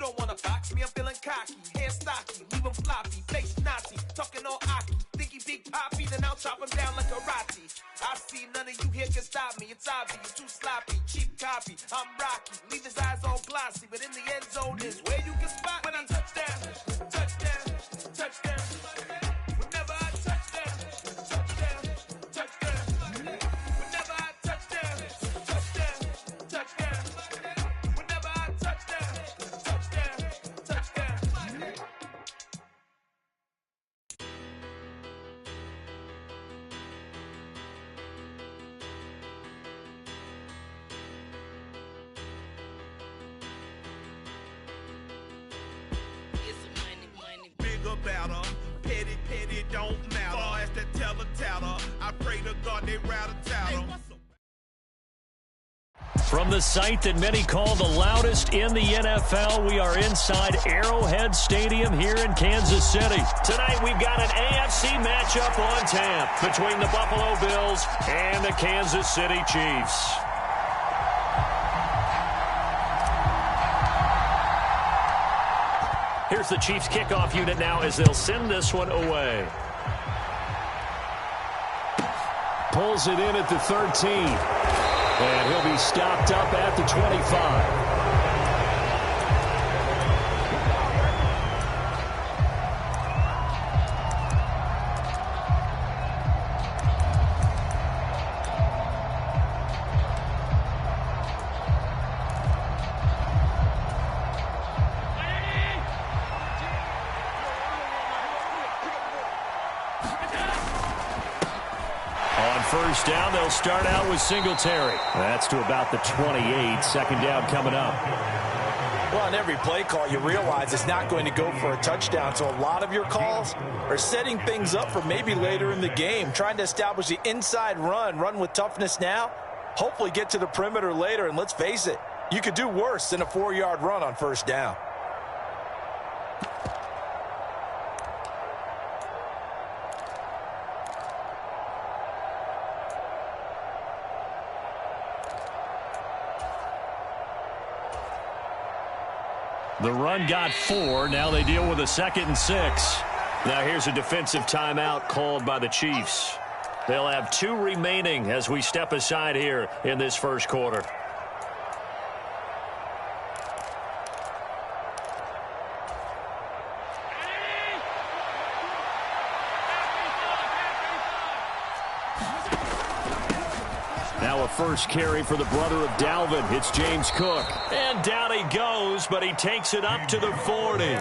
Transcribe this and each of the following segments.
don't wanna box me, I'm feeling cocky. Hair stocky, leave him floppy, face Nazi, talking all Aki. Think he big poppy, then I'll chop him down like karate. I see none of you here can stop me. It's obvious, too sloppy, cheap copy. I'm Rocky, leave his eyes all glossy, but in the end zone is where you can spot when I touch down, touchdown, touchdown. Whenever I touch down, touchdown, touchdown. Whenever I touch down, touchdown, touchdown. Whenever I touch down, touchdown, touchdown. Big about her, petty, don't matter. Far as that teller, I pray to God they rat-a-tat-her. From the site that many call the loudest in the NFL, we are inside Arrowhead Stadium here in Kansas City. Tonight we've got an AFC matchup on tap between the Buffalo Bills and the Kansas City Chiefs. Here's the Chiefs kickoff unit now as they'll send this one away. Pulls it in at the 13. And he'll be stopped up at the 25. First down, they'll start out with Singletary. That's to about the 28. Second down coming up. Well, on every play call, you realize it's not going to go for a touchdown. So a lot of your calls are setting things up for maybe later in the game, trying to establish the inside run with toughness now, hopefully get to the perimeter later. And let's face it, you could do worse than a 4-yard run on first down. The run got 4. Now they deal with a 2nd and 6. Now here's a defensive timeout called by the Chiefs. They'll have 2 remaining as we step aside here in this first quarter. Now a first carry for the brother of Dalvin. It's James Cook. And down he goes, but he takes it up to the 40.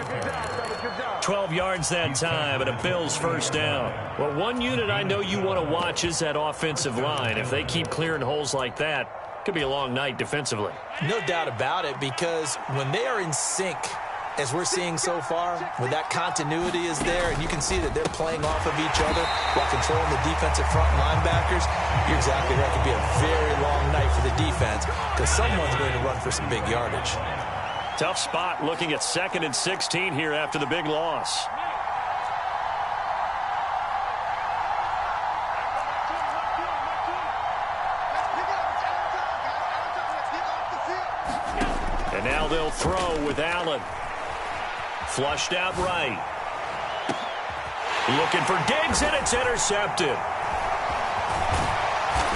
12 yards that time, and a Bills first down. Well, one unit I know you want to watch is that offensive line. If they keep clearing holes like that, it could be a long night defensively. No doubt about it, because when they are in sync, as we're seeing so far, when that continuity is there and you can see that they're playing off of each other while controlling the defensive front linebackers, you're exactly right. It could be a very long night for the defense because someone's going to run for some big yardage. Tough spot looking at 2nd and 16 here after the big loss. And now they'll throw with Allen. Flushed out right. Looking for Diggs, and it's intercepted.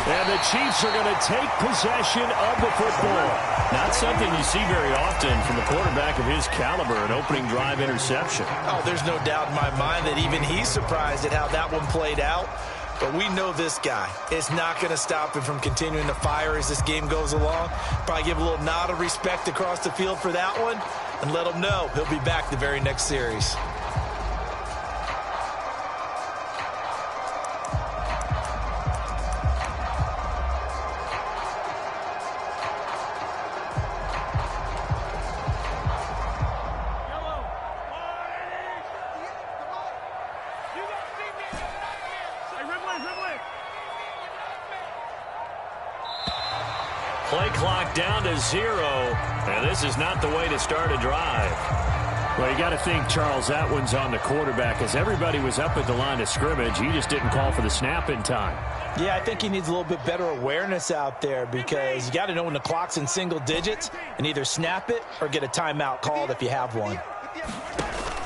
And the Chiefs are going to take possession of the football. Not something you see very often from a quarterback of his caliber, an opening drive interception. Oh, there's no doubt in my mind that even he's surprised at how that one played out. But we know this guy is not going to stop him from continuing to fire as this game goes along. Probably give a little nod of respect across the field for that one and let him know he'll be back the very next series. Play clock down to 0, and this is not the way to start a drive. Well, you got to think, Charles, that one's on the quarterback as everybody was up at the line of scrimmage. He just didn't call for the snap in time. Yeah, I think he needs a little bit better awareness out there because you got to know when the clock's in single digits and either snap it or get a timeout called if you have one.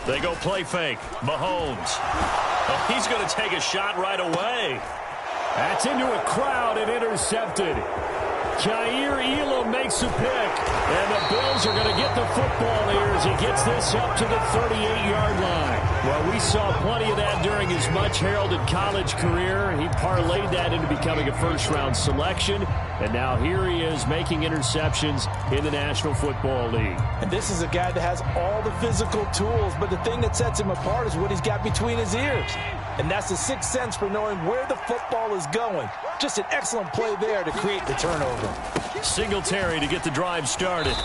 They go play fake. Mahomes. Oh, he's going to take a shot right away. That's into a crowd and intercepted. Jair Elam makes a pick, and the Bills are going to get the football here as he gets this up to the 38-yard line. Well, we saw plenty of that during his much-heralded college career. He parlayed that into becoming a first-round selection, and now here he is making interceptions in the National Football League. And this is a guy that has all the physical tools, but the thing that sets him apart is what he's got between his ears. And that's the sixth sense for knowing where the football is going. Just an excellent play there to create the turnover. Singletary to get the drive started.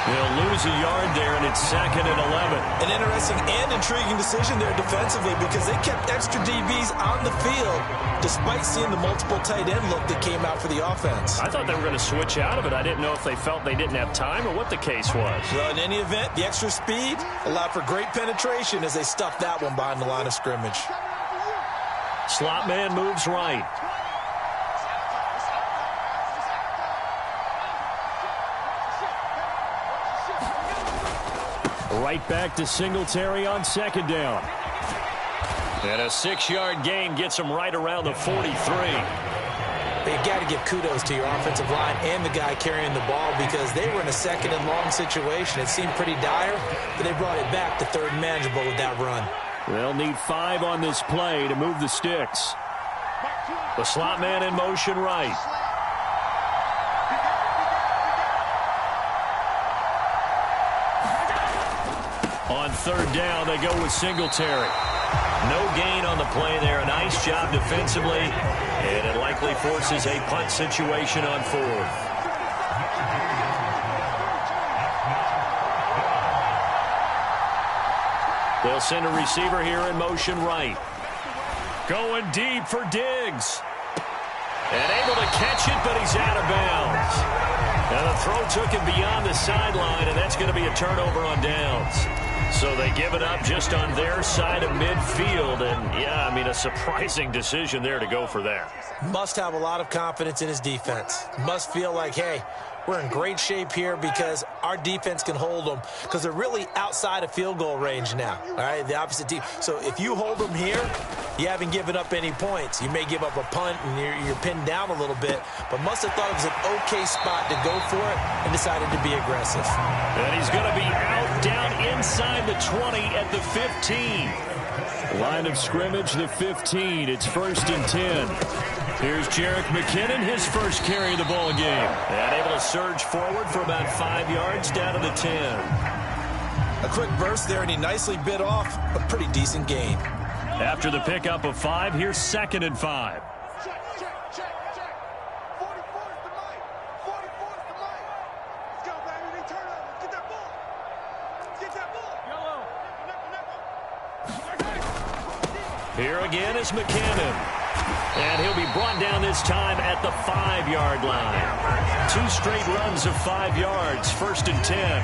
They'll lose a yard there, and it's 2nd and 11. An interesting and intriguing decision there defensively because they kept extra DBs on the field despite seeing the multiple tight end look that came out for the offense. I thought they were going to switch out of it. I didn't know if they felt they didn't have time or what the case was. Well, in any event, the extra speed allowed for great penetration as they stuffed that one behind the line of scrimmage. Slot man moves right. Right back to Singletary on 2nd down. And a 6-yard gain gets him right around the 43. You've got to give kudos to your offensive line and the guy carrying the ball because they were in a 2nd and long situation. It seemed pretty dire, but they brought it back to 3rd and manageable with that run. They'll need 5 on this play to move the sticks. The slot man in motion right. On 3rd down, they go with Singletary. No gain on the play there. A nice job defensively, and it likely forces a punt situation on 4th. They'll send a receiver here in motion right. Going deep for Diggs. And able to catch it, but he's out of bounds. Now the throw took him beyond the sideline, and that's going to be a turnover on downs. So they give it up just on their side of midfield. And, yeah, I mean, a surprising decision there to go for that. Must have a lot of confidence in his defense. Must feel like, hey, we're in great shape here because our defense can hold them because they're really outside of field goal range now. All right, the opposite team. So if you hold them here, you haven't given up any points. You may give up a punt and you're pinned down a little bit, but must have thought it was an okay spot to go for it and decided to be aggressive. And he's going to be out down inside the 20 at the 15. Line of scrimmage, the 15. It's 1st and 10. Here's Jerick McKinnon, his first carry of the ball game. And able to surge forward for about 5 yards down to the 10. A quick burst there, and he nicely bit off a pretty decent gain. After the pickup of 5, here's 2nd and 5. Here again is McKinnon. And he'll be brought down this time at the 5-yard line. 2 straight runs of 5 yards, 1st and 10.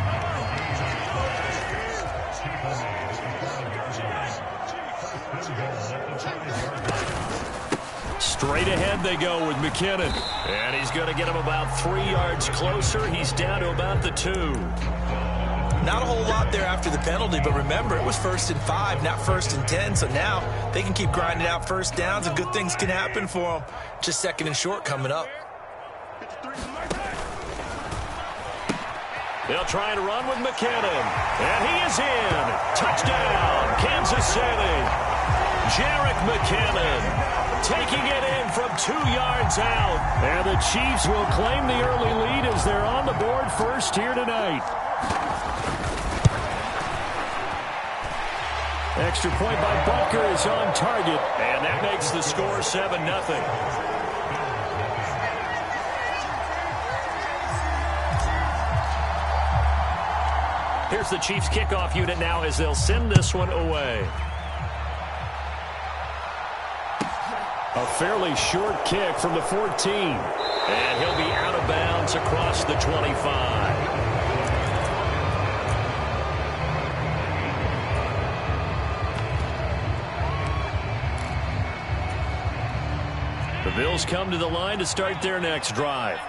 Straight ahead they go with McKinnon. And he's going to get him about 3 yards closer. He's down to about the 2. Not a whole lot there after the penalty, but remember, it was 1st and 5, not 1st and 10, so now they can keep grinding out first downs and good things can happen for them. Just 2nd and short coming up. They'll try and run with McKinnon. And he is in. Touchdown, Kansas City. Jerick McKinnon taking it in from 2 yards out. And the Chiefs will claim the early lead as they're on the board first here tonight. Extra point by Butker is on target, and that makes the score 7-0. Here's the Chiefs kickoff unit now as they'll send this one away. A fairly short kick from the 14. And he'll be out of bounds across the 25. Bills come to the line to start their next drive.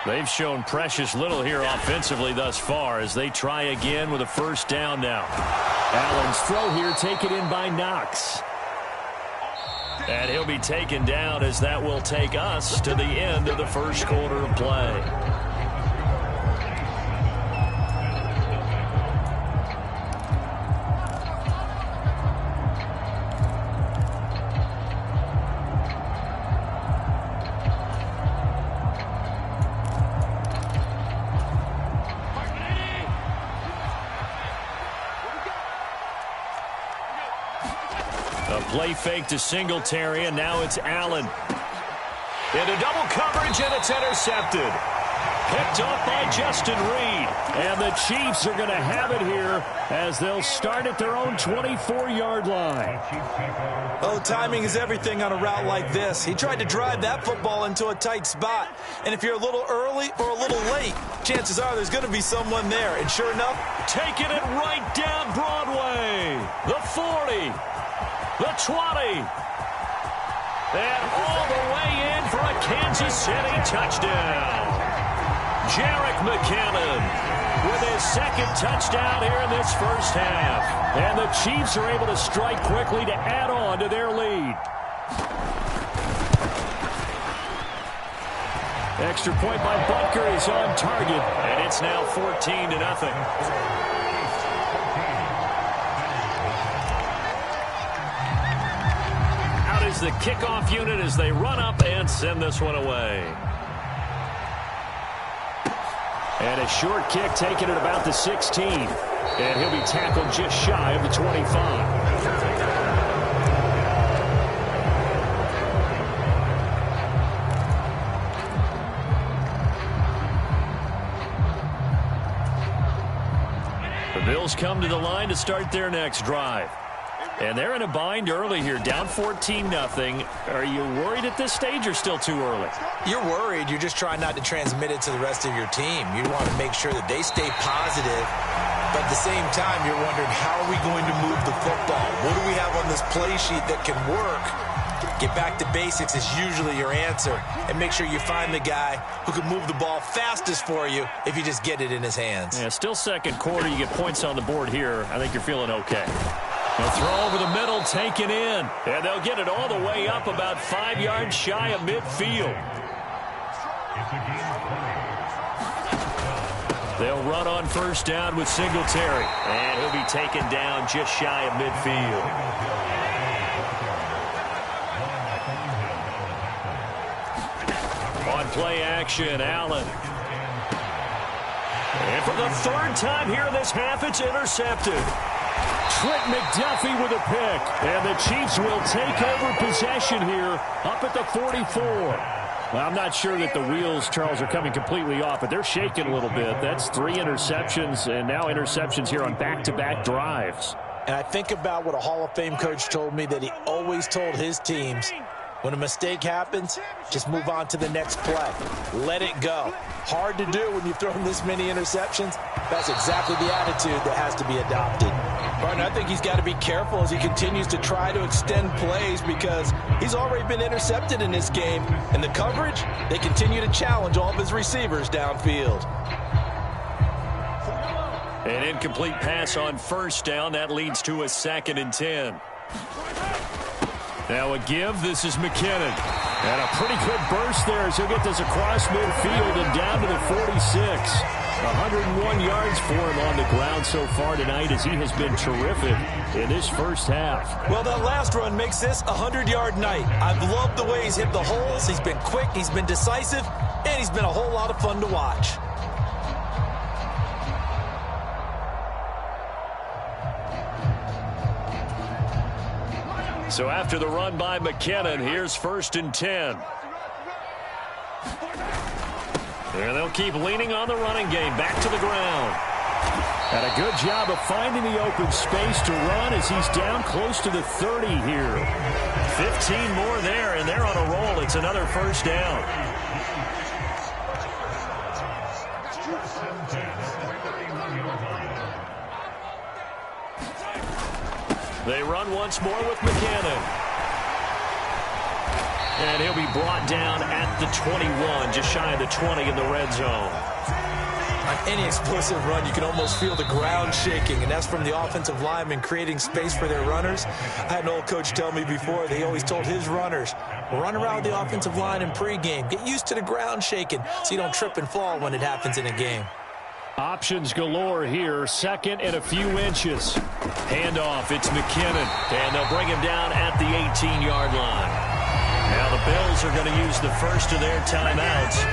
They've shown precious little here offensively thus far as they try again with a first down now. Allen's throw here taken in by Knox. And he'll be taken down as that will take us to the end of the first quarter of play. Play fake to Singletary, and now it's Allen. Into double coverage, and it's intercepted. Picked off by Justin Reed. And the Chiefs are going to have it here as they'll start at their own 24-yard line. Oh, timing is everything on a route like this. He tried to drive that football into a tight spot. And if you're a little early or a little late, chances are there's going to be someone there. And sure enough, taking it right down Broadway. The 40. The 20. And all the way in for a Kansas City touchdown. Jerick McKinnon with his second touchdown here in this first half. And the Chiefs are able to strike quickly to add on to their lead. Extra point by Butker is on target. And it's now 14-0. The kickoff unit as they run up and send this one away. And a short kick taken at about the 16. And he'll be tackled just shy of the 25. The Bills come to the line to start their next drive. And they're in a bind early here, down 14-0. Are you worried at this stage or still too early? You're worried. You're just trying not to transmit it to the rest of your team. You want to make sure that they stay positive. But at the same time, you're wondering, how are we going to move the football? What do we have on this play sheet that can work? Get back to basics is usually your answer. And make sure you find the guy who can move the ball fastest for you if you just get it in his hands. Yeah, still second quarter. You get points on the board here. I think you're feeling okay. A throw over the middle, taken in. And they'll get it all the way up about 5 yards shy of midfield. They'll run on first down with Singletary. And he'll be taken down just shy of midfield. On play action, Allen. And for the third time here in this half, it's intercepted. Trent McDuffie with a pick. And the Chiefs will take over possession here up at the 44. Well, I'm not sure that the wheels, Charles, are coming completely off, but they're shaking a little bit. That's 3 interceptions, and now interceptions here on back-to-back drives. And I think about what a Hall of Fame coach told me that he always told his teams, when a mistake happens, just move on to the next play. Let it go. Hard to do when you've thrown this many interceptions. That's exactly the attitude that has to be adopted. Martin, I think he's got to be careful as he continues to try to extend plays because he's already been intercepted in this game. And the coverage, they continue to challenge all of his receivers downfield. An incomplete pass on first down. That leads to a 2nd and 10. Now a give. This is McKinnon. And a pretty good burst there as he'll get this across midfield and down to the 46. 101 yards for him on the ground so far tonight as he has been terrific in this first half. Well, that last run makes this a 100-yard night. I've loved the way he's hit the holes. He's been quick, he's been decisive, and he's been a whole lot of fun to watch. So after the run by McKinnon, here's 1st and 10. And they'll keep leaning on the running game. Back to the ground. And a good job of finding the open space to run as he's down close to the 30 here. 15 more there, and they're on a roll. It's another first down. They run once more with McKinnon. And he'll be brought down at the 21, just shy of the 20 in the red zone. On any explosive run, you can almost feel the ground shaking, and that's from the offensive linemen creating space for their runners. I had an old coach tell me before, they always told his runners, run around the offensive line in pregame. Get used to the ground shaking so you don't trip and fall when it happens in a game. Options galore here, second and a few inches. Handoff, it's McKinnon, and they'll bring him down at the 18-yard line. Now the Bills are going to use the first of their timeouts.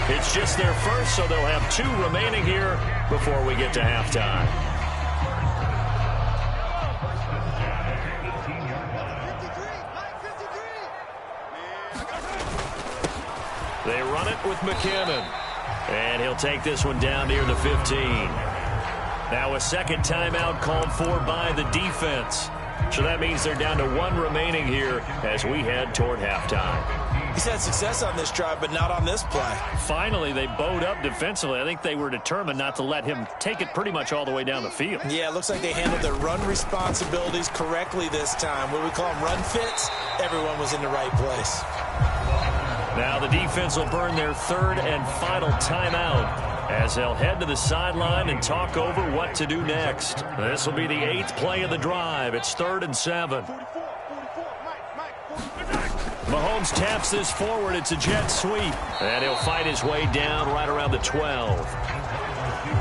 It's just their first, so they'll have 2 remaining here before we get to halftime. They run it with McKinnon. And he'll take this one down near the 15. Now a second timeout called for by the defense. So that means they're down to 1 remaining here as we head toward halftime. He's had success on this drive, but not on this play. Finally, they bowed up defensively. I think they were determined not to let him take it pretty much all the way down the field. Yeah, it looks like they handled their run responsibilities correctly this time. What we call them run fits, everyone was in the right place. Now the defense will burn their 3rd and final timeout as they'll head to the sideline and talk over what to do next. This will be the 8th play of the drive. It's 3rd and 7. Mahomes taps this forward. It's a jet sweep. And he'll fight his way down right around the 12.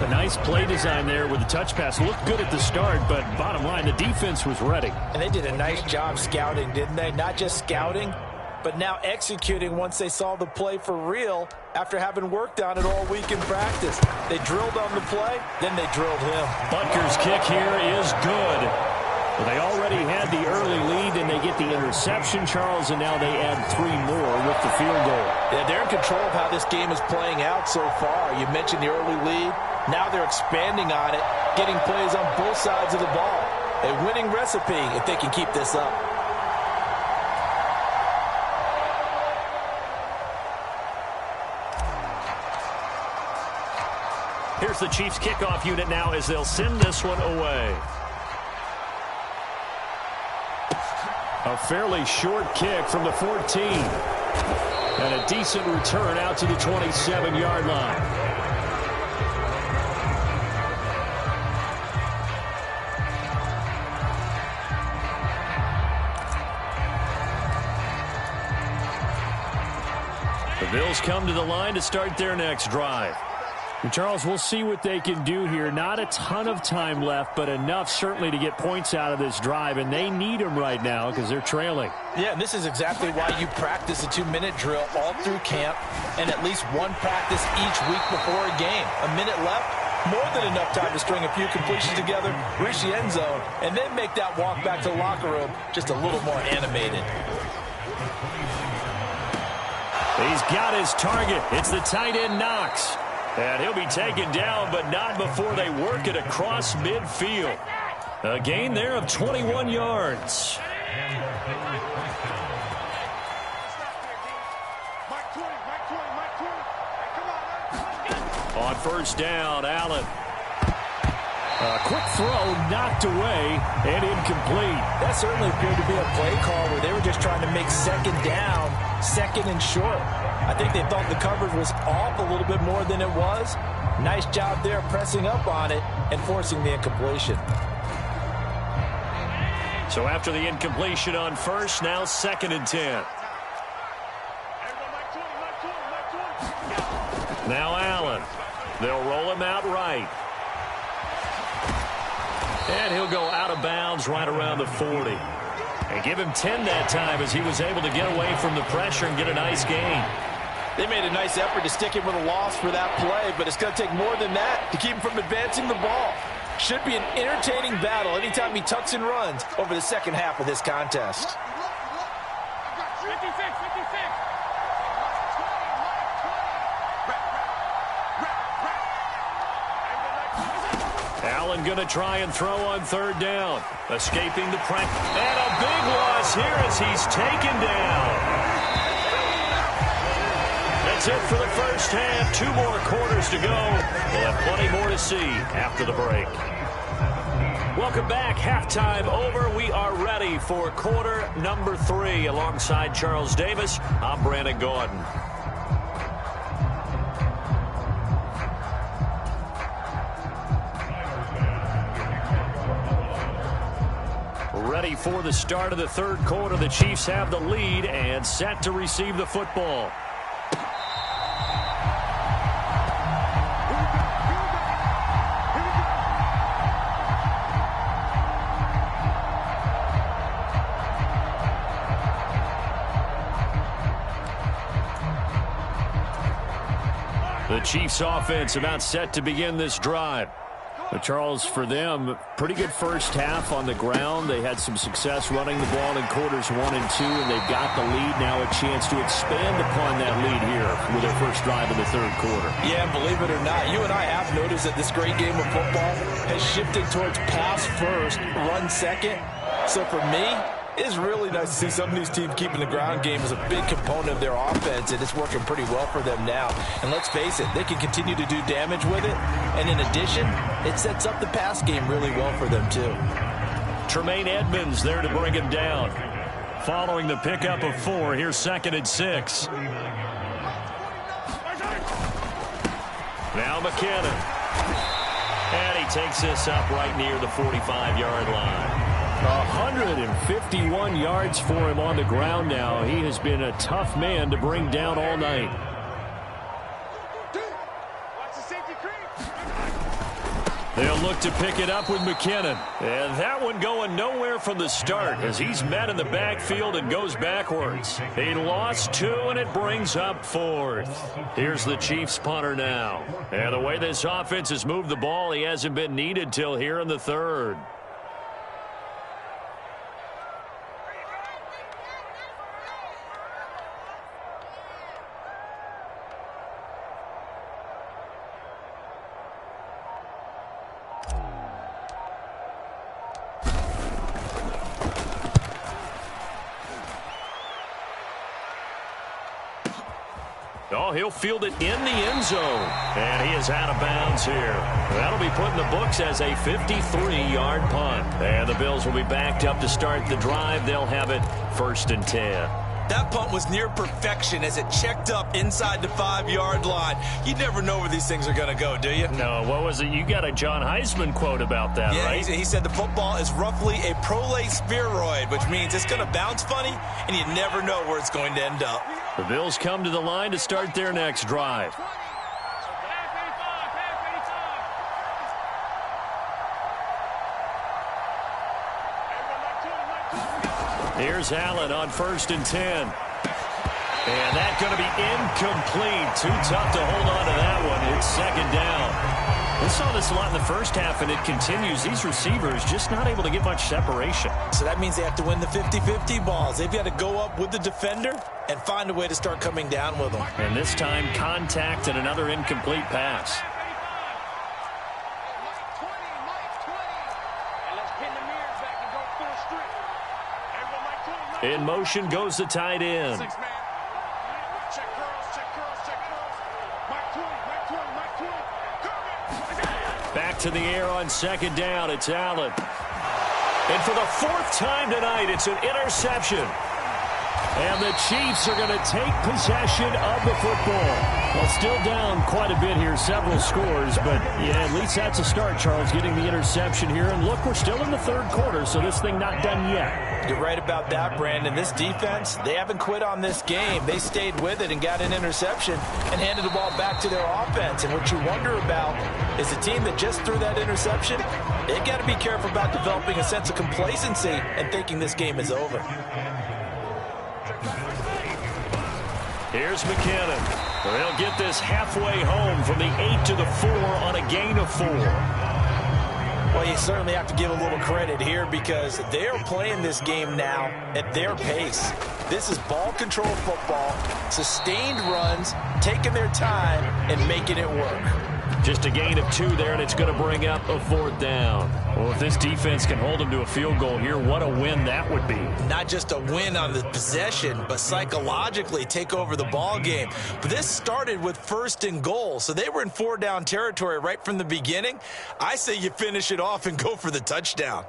A nice play design there with the touch pass. Looked good at the start, but bottom line, the defense was ready. And they did a nice job scouting, didn't they? Not just scouting, but now executing once they saw the play for real after having worked on it all week in practice. They drilled on the play, then they drilled him. Butker's kick here is good. Well, they already had the early lead, and they get the interception, Charles, and now they add 3 more with the field goal. Yeah, they're in control of how this game is playing out so far. You mentioned the early lead. Now they're expanding on it, getting plays on both sides of the ball. A winning recipe if they can keep this up. Here's the Chiefs kickoff unit now as they'll send this one away. A fairly short kick from the 14. And a decent return out to the 27-yard line. The Bills come to the line to start their next drive. And Charles, we'll see what they can do here. Not a ton of time left, but enough certainly to get points out of this drive, and they need them right now because they're trailing. Yeah, and this is exactly why you practice a 2-minute drill all through camp and at least 1 practice each week before a game. A minute left, more than enough time to string a few completions together, reach the end zone, and then make that walk back to the locker room just a little more animated. He's got his target. It's the tight end Knox. And he'll be taken down, but not before they work it across midfield. A gain there of 21 yards. On first down, Allen. A quick throw knocked away and incomplete. That certainly appeared to be a play call where they were just trying to make second down, second and short. I think they thought the coverage was off a little bit more than it was. Nice job there pressing up on it and forcing the incompletion. So after the incompletion on first, now 2nd and 10. Now Allen. They'll roll him out right. And he'll go out of bounds right around the 40. And give him 10 that time as he was able to get away from the pressure and get a nice gain. They made a nice effort to stick him with a loss for that play, but it's going to take more than that to keep him from advancing the ball. Should be an entertaining battle anytime he tucks and runs over the second half of this contest. 56. Allen going to try and throw on 3rd down. Escaping the pressure. And a big loss here as he's taken down. That's it for the first half. 2 more quarters to go. We'll have plenty more to see after the break. Welcome back. Halftime over. We are ready for quarter number 3. Alongside Charles Davis, I'm Brandon Gordon. Ready for the start of the third quarter. The Chiefs have the lead and set to receive the football. The Chiefs offense about set to begin this drive. But Charles, for them, pretty good first half on the ground. They had some success running the ball in quarters 1 and 2, and they've got the lead now, a chance to expand upon that lead here with their first drive in the third quarter. Yeah, and believe it or not, you and I have noticed that this great game of football has shifted towards pass first, run second. So for me, it's really nice to see some of these teams keeping the ground game as a big component of their offense, and it's working pretty well for them now. And let's face it, they can continue to do damage with it. And in addition, it sets up the pass game really well for them too. Tremaine Edmonds there to bring him down. Following the pickup of 4, here's 2nd and 6. Now McKinnon. And he takes this up right near the 45-yard line. 151 yards for him on the ground now. He has been a tough man to bring down all night. They'll look to pick it up with McKinnon. And that one going nowhere from the start as he's met in the backfield and goes backwards. He lost 2, and it brings up 4th. Here's the Chiefs punter now. And the way this offense has moved the ball, he hasn't been needed till here in the third. Oh, he'll field it in the end zone. And he is out of bounds here. That'll be put in the books as a 53-yard punt. And the Bills will be backed up to start the drive. They'll have it 1st and 10. That punt was near perfection as it checked up inside the 5-yard line. You never know where these things are going to go, do you? No, what was it? You got a John Heisman quote about that, right? Yeah, he said the football is roughly a prolate spheroid, which means it's going to bounce funny, and you never know where it's going to end up. The Bills come to the line to start their next drive. Here's Allen on 1st and 10. And that's going to be incomplete. Too tough to hold on to that one. It's 2nd down. We saw this a lot in the first half, and it continues. These receivers just not able to get much separation. So that means they have to win the 50-50 balls. They've got to go up with the defender and find a way to start coming down with them. And this time, contact and another incomplete pass. In motion goes the tight end. Back to the air on 2nd down. It's Allen. And for the 4th time tonight, it's an interception. And the Chiefs are going to take possession of the football. Well, still down quite a bit here, several scores, but yeah, at least that's a start, Charles, getting the interception here. And look, we're still in the third quarter, so this thing not done yet. You're right about that, Brandon. This defense, they haven't quit on this game. They stayed with it and got an interception and handed the ball back to their offense. And what you wonder about is the team that just threw that interception, they've got to be careful about developing a sense of complacency and thinking this game is over. Here's McKinnon. They'll get this halfway home from the 8 to the 4 on a gain of 4. Well, you certainly have to give a little credit here because they are playing this game now at their pace. This is ball control football, sustained runs, taking their time, and making it work. Just a gain of 2 there, and it's going to bring up a 4th down. Well, if this defense can hold them to a field goal here, what a win that would be. Not just a win on the possession, but psychologically take over the ball game. But this started with 1st and goal, so they were in 4-down territory right from the beginning. I say you finish it off and go for the touchdown.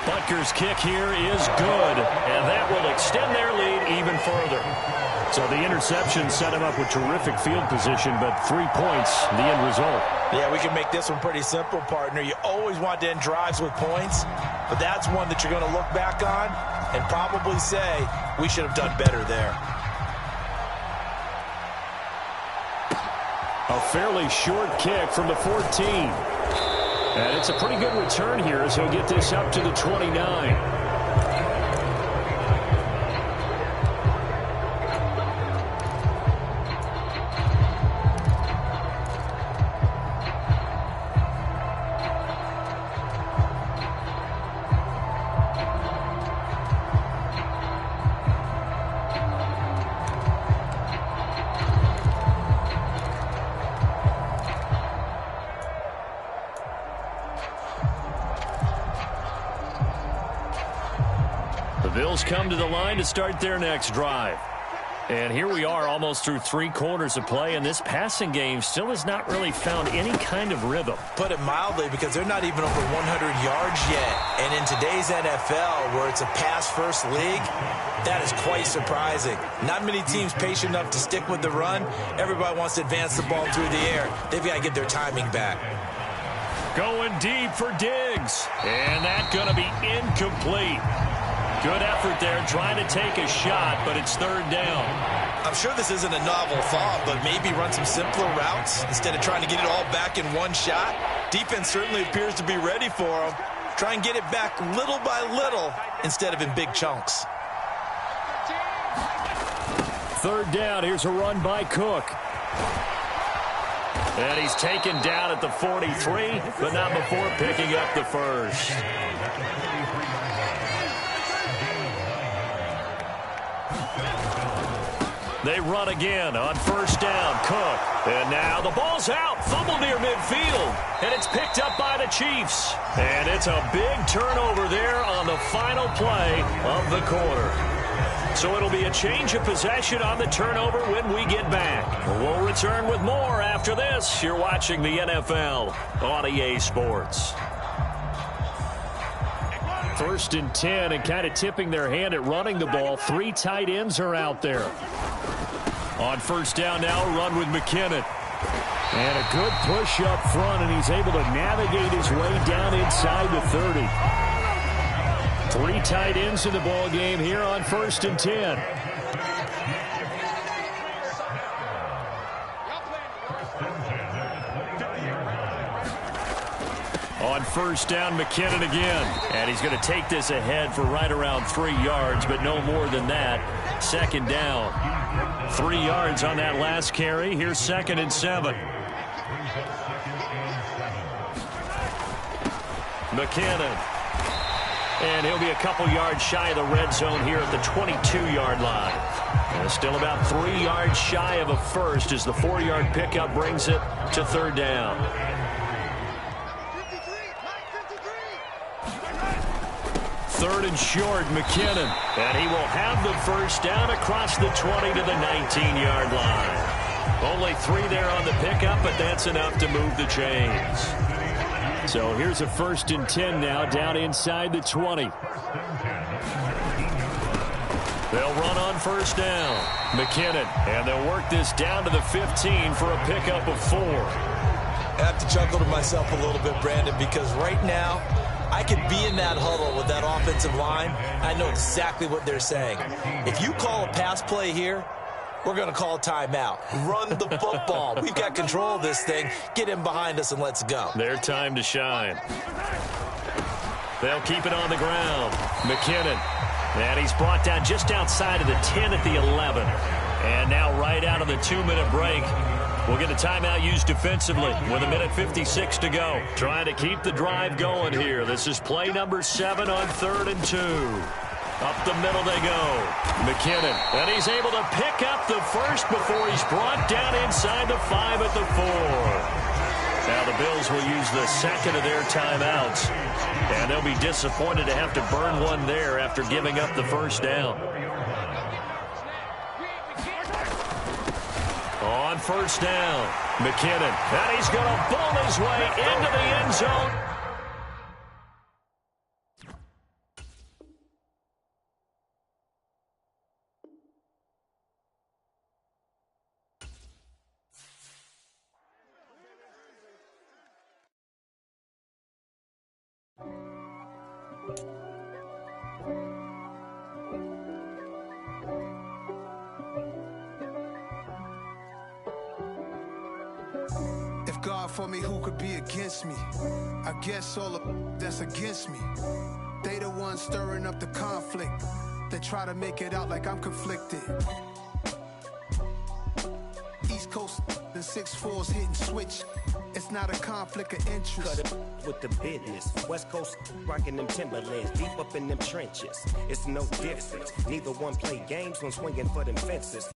Butker's kick here is good, and that will extend their lead even further. So the interception set him up with terrific field position, but 3 points, the end result. Yeah, we can make this one pretty simple, partner. You always want to end drives with points, but that's one that you're going to look back on and probably say, we should have done better there. A fairly short kick from the 14. And it's a pretty good return here as he'll get this up to the 29. The Bills come to the line to start their next drive. And here we are almost through 3 quarters of play, and this passing game still has not really found any kind of rhythm. Put it mildly, because they're not even over 100 yards yet. And in today's NFL, where it's a pass-first league, that is quite surprising. Not many teams patient enough to stick with the run. Everybody wants to advance the ball through the air. They've got to get their timing back. Going deep for Diggs. And that's going to be incomplete. Good effort there, trying to take a shot, but it's 3rd down. I'm sure this isn't a novel thought, but maybe run some simpler routes instead of trying to get it all back in one shot. Defense certainly appears to be ready for them. Try and get it back little by little instead of in big chunks. 3rd down, here's a run by Cook. And he's taken down at the 43, but not before picking up the first. They run again on 1st down. Cook. And now the ball's out. Fumble near midfield. And it's picked up by the Chiefs. And it's a big turnover there on the final play of the quarter. So it'll be a change of possession on the turnover when we get back. We'll return with more after this. You're watching the NFL on EA Sports. 1st and 10, and kind of tipping their hand at running the ball. 3 tight ends are out there. On 1st down now, run with McKinnon. And a good push up front, and he's able to navigate his way down inside the 30. 3 tight ends in the ball game here on 1st and 10. On 1st down, McKinnon again. And he's going to take this ahead for right around 3 yards, but no more than that. 2nd down. 3 yards on that last carry. Here's 2nd and 7. McKinnon. And he'll be a couple yards shy of the red zone here at the 22-yard line. And still about 3 yards shy of a first as the 4-yard pickup brings it to 3rd down. 3rd and short, McKinnon. And he will have the 1st down across the 20 to the 19-yard line. Only 3 there on the pickup, but that's enough to move the chains. So here's a 1st and 10 now down inside the 20. They'll run on 1st down. McKinnon, and they'll work this down to the 15 for a pickup of 4. I have to chuckle to myself a little bit, Brandon, because right now, I could be in that huddle with that offensive line. I know exactly what they're saying. If you call a pass play here, we're going to call a timeout. Run the football. We've got control of this thing. Get him behind us and let's go. Their time to shine. They'll keep it on the ground. McKinnon. And he's brought down just outside of the 10 at the 11. And now right out of the 2-minute break, We'll get a timeout used defensively with 1:56 to go. Trying to keep the drive going here. This is play number 7 on 3rd and 2. Up the middle they go. McKinnon. And he's able to pick up the first before he's brought down inside the 5 at the 4. Now the Bills will use the second of their timeouts. And they'll be disappointed to have to burn one there after giving up the first down. On first down, McKinnon. And he's going to bowl his way into the end zone. If God for me, who could be against me? I guess all of that's against me. They the ones stirring up the conflict. They try to make it out like I'm conflicted. East Coast and 6'4's hitting switch. It's not a conflict of interest. Cut it with the business. West Coast rocking them Timberlands, deep up in them trenches. It's no difference. Neither one play games when swinging for them fences.